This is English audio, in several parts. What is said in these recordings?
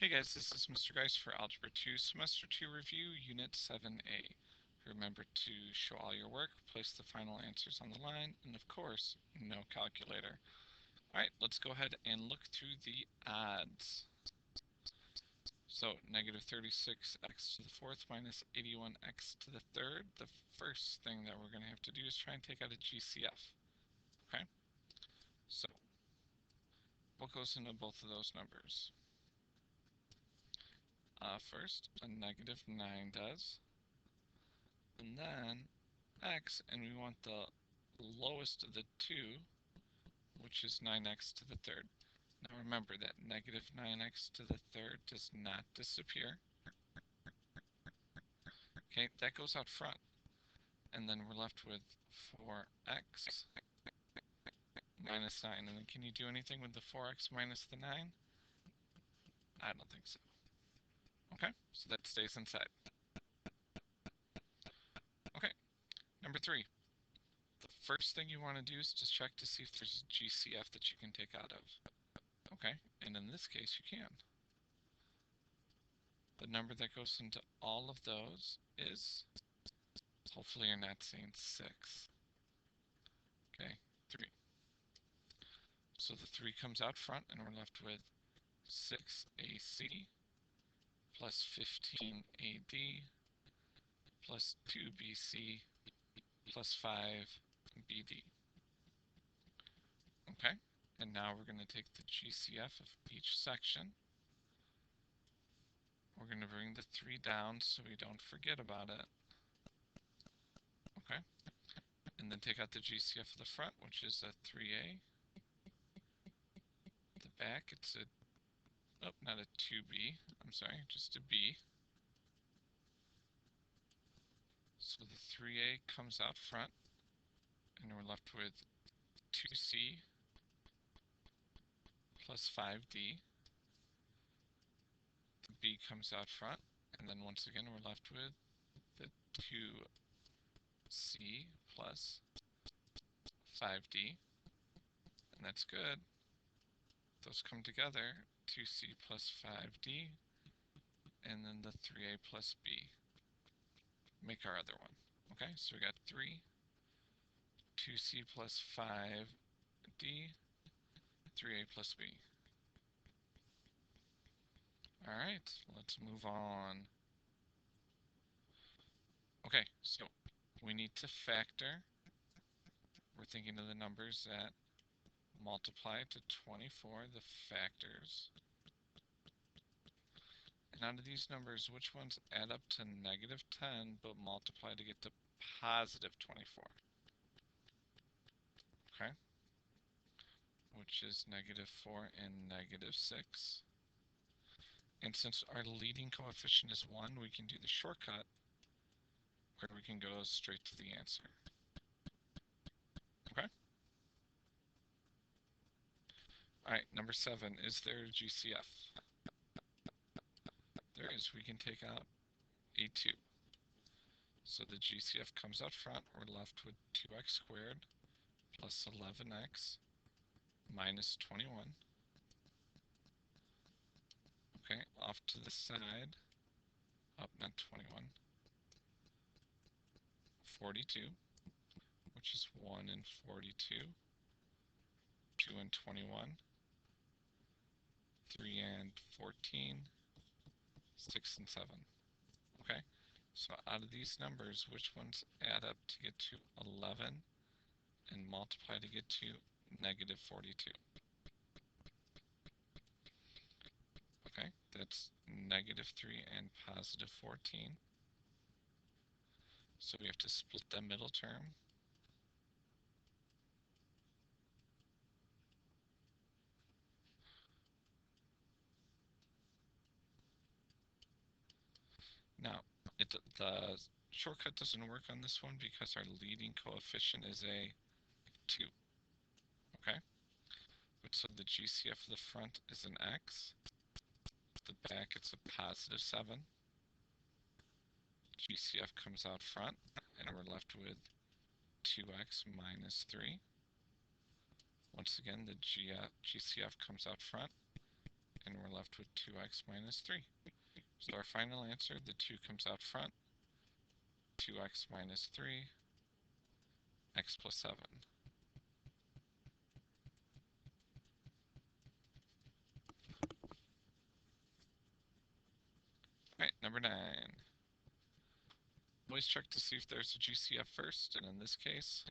Hey guys, this is Mr. Grice for Algebra 2, Semester 2 Review, Unit 7A. Remember to show all your work, place the final answers on the line, and of course, no calculator. Alright, let's go ahead and look through the odds. So, negative 36x to the fourth minus 81x to the third. The first thing that we're going to have to do is try and take out a GCF. Okay? So, what goes into both of those numbers? First, a negative 9 does. And then x, and we want the lowest of the two, which is 9x to the third. Now remember that negative 9x to the third does not disappear. Okay, that goes out front. And then we're left with 4x minus 9. And then can you do anything with the 4x minus the 9? I don't think so. Okay, so that stays inside. Okay, number 3. The first thing you want to do is just check to see if there's a GCF that you can take out of. Okay, and in this case you can. The number that goes into all of those is, hopefully you're not saying 6. Okay, 3. So the 3 comes out front and we're left with 6AC plus 15AD plus 2BC plus 5BD. Okay, and now we're going to take the GCF of each section. We're going to bring the 3 down so we don't forget about it. Okay, and then take out the GCF of the front, which is a 3A. The back, it's a, oh, not a 2B, I'm sorry, just a B. So the 3A comes out front, and we're left with 2C plus 5D. The B comes out front, and then once again we're left with the 2C plus 5D, and that's good. Those come together, 2C plus 5D, and then the 3A plus B. Make our other one. Okay, so we got 3, 2C plus 5D, 3A plus B. Alright, let's move on. Okay, so we need to factor. We're thinking of the numbers that multiply to 24, the factors. And out of these numbers, which ones add up to negative 10 but multiply to get to positive 24? Okay, which is negative 4 and negative 6. And since our leading coefficient is 1, we can do the shortcut where we can go straight to the answer. Okay? Alright, number 7, is there a GCF? There is. We can take out a 2. So the GCF comes out front. We're left with 2x squared plus 11x minus 21. Okay, off to the side. Up, not 21. 42, which is 1 and 42. 2 and 21. 3 and 14. 6 and 7. Okay, so out of these numbers, which ones add up to get to 11 and multiply to get to negative 42? Okay, that's negative 3 and positive 14. So we have to split that middle term. Now, the shortcut doesn't work on this one because our leading coefficient is a 2. Okay? But so the GCF of the front is an x. The back, it's a positive 7. GCF comes out front, and we're left with 2x minus 3. Once again, the GCF comes out front, and we're left with 2x minus 3. So our final answer, the 2 comes out front, 2x minus 3, x plus 7. Alright, number 9. Always check to see if there's a GCF first, and in this case,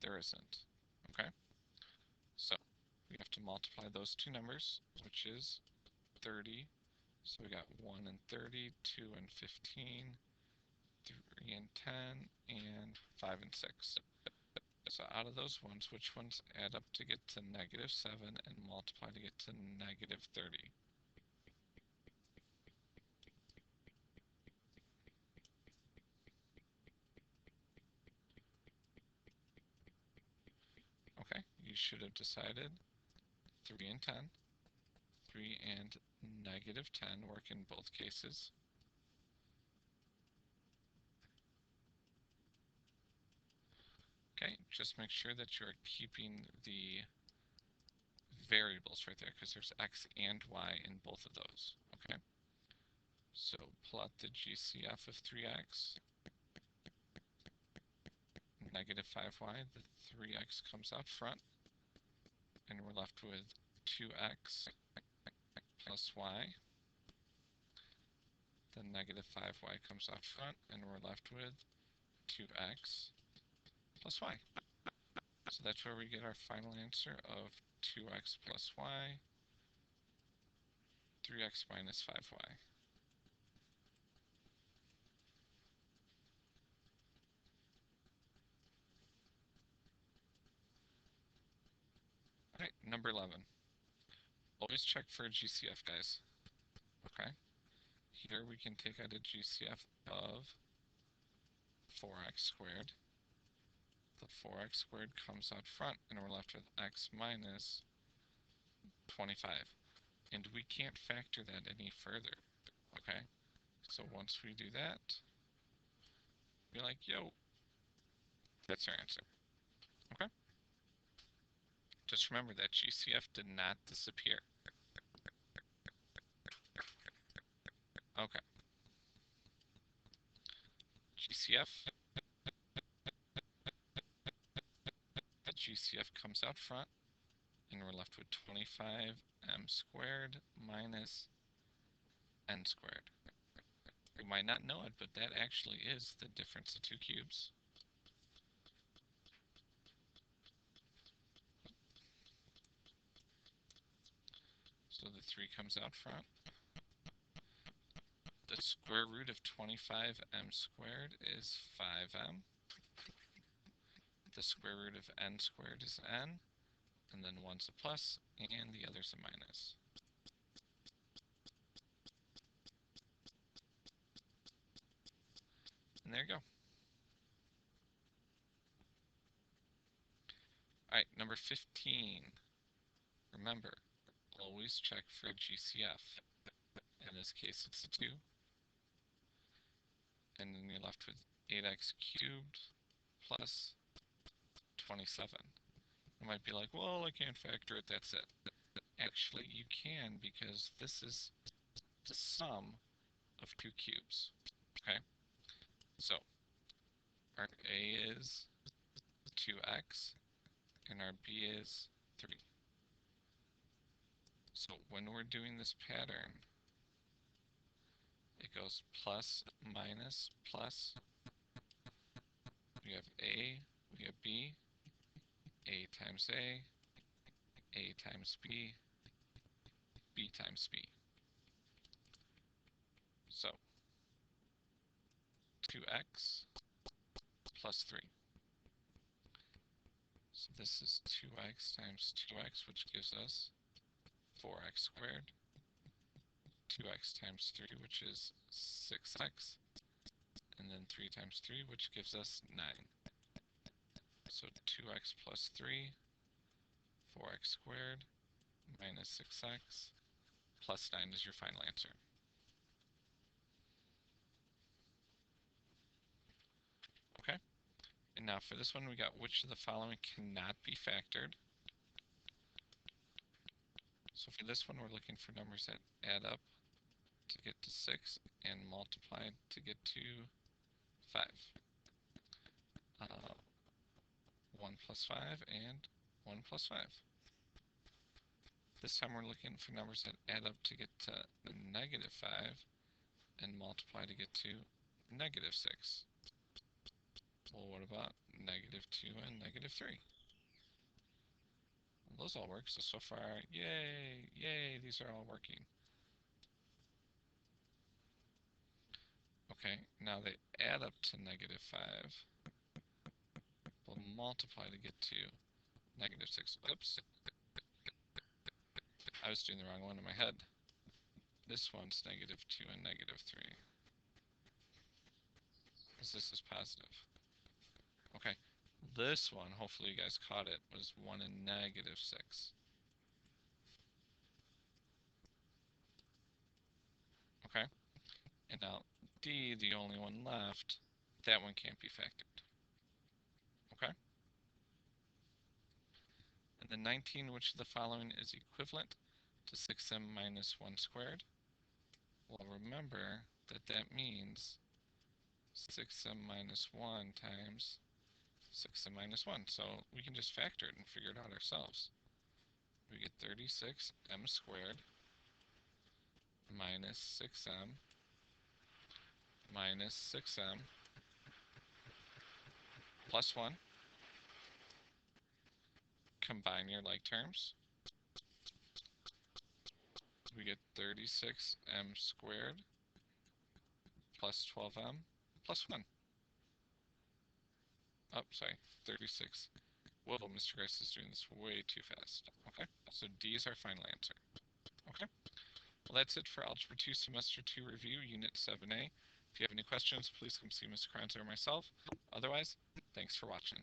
there isn't. Okay? So, we have to multiply those two numbers, which is 30. So we got 1 and 30, 2 and 15, 3 and 10, and 5 and 6. So out of those ones, which ones add up to get to negative 7 and multiply to get to negative 30? Okay, you should have decided 3 and 10. 3 and negative 10 work in both cases. Okay, just make sure that you're keeping the variables right there, because there's x and y in both of those. Okay, so plot the GCF of 3x, negative 5y. The 3x comes out front, and we're left with 2x plus y. The negative 5y comes out front, and we're left with 2x plus y. So that's where we get our final answer of 2x plus y, 3x minus 5y. Alright, number 11. Always check for a GCF, guys. Okay? Here we can take out a GCF of 4x squared. The 4x squared comes out front, and we're left with x minus 25. And we can't factor that any further. Okay? So once we do that, we're like, yo, that's our answer. Okay? Just remember that GCF did not disappear. Okay. GCF. The GCF comes out front, and we're left with 25m squared minus n squared. You might not know it, but that actually is the difference of two cubes. So the 3 comes out front. The square root of 25m squared is 5m. The square root of n squared is n. And then one's a plus, and the other's a minus. And there you go. Alright, number 15. Remember, always check for GCF. In this case, it's a 2. And then you're left with 8x cubed plus 27. You might be like, well, I can't factor it, that's it. Actually, you can, because this is the sum of two cubes. Okay? So, our A is 2x, and our B is 3. So when we're doing this pattern, it goes plus, minus, plus. We have A, we have B, A times A times B, B times B. So 2x plus 3. So this is 2x times 2x, which gives us 4x squared. 2x times 3, which is 6x. And then 3 times 3, which gives us 9. So 2x plus 3, 4x squared, minus 6x, plus 9 is your final answer. Okay? And now for this one, we got which of the following cannot be factored. So for this one, we're looking for numbers that add up to get to 6 and multiply to get to 5. 1 plus 5 and 1 plus 5. This time we're looking for numbers that add up to get to negative 5 and multiply to get to negative 6. Well, what about negative 2 and negative 3? Well, those all work, so far, yay, yay, these are all working. Okay, now they add up to negative 5. We'll multiply to get to negative 6. Oops, I was doing the wrong one in my head. This one's negative 2 and negative 3. Because this is positive. Okay, this one, hopefully you guys caught it, was 1 and negative 6. Okay, and now D, the only one left, that one can't be factored. Okay? And then 19, which of the following is equivalent to 6m minus 1 squared? Well, remember that that means 6m minus 1 times 6m minus 1. So we can just factor it and figure it out ourselves. We get 36m squared minus 6m minus 6m plus 1. Combine your like terms. We get 36m squared plus 12m plus 1. Oh, sorry, 36. Whoa, Mr. Grice is doing this way too fast. Okay, so D is our final answer. Okay, well, that's it for Algebra 2 Semester 2 Review, Unit 7A. If you have any questions, please come see Mr. Carranza or myself. Otherwise, thanks for watching.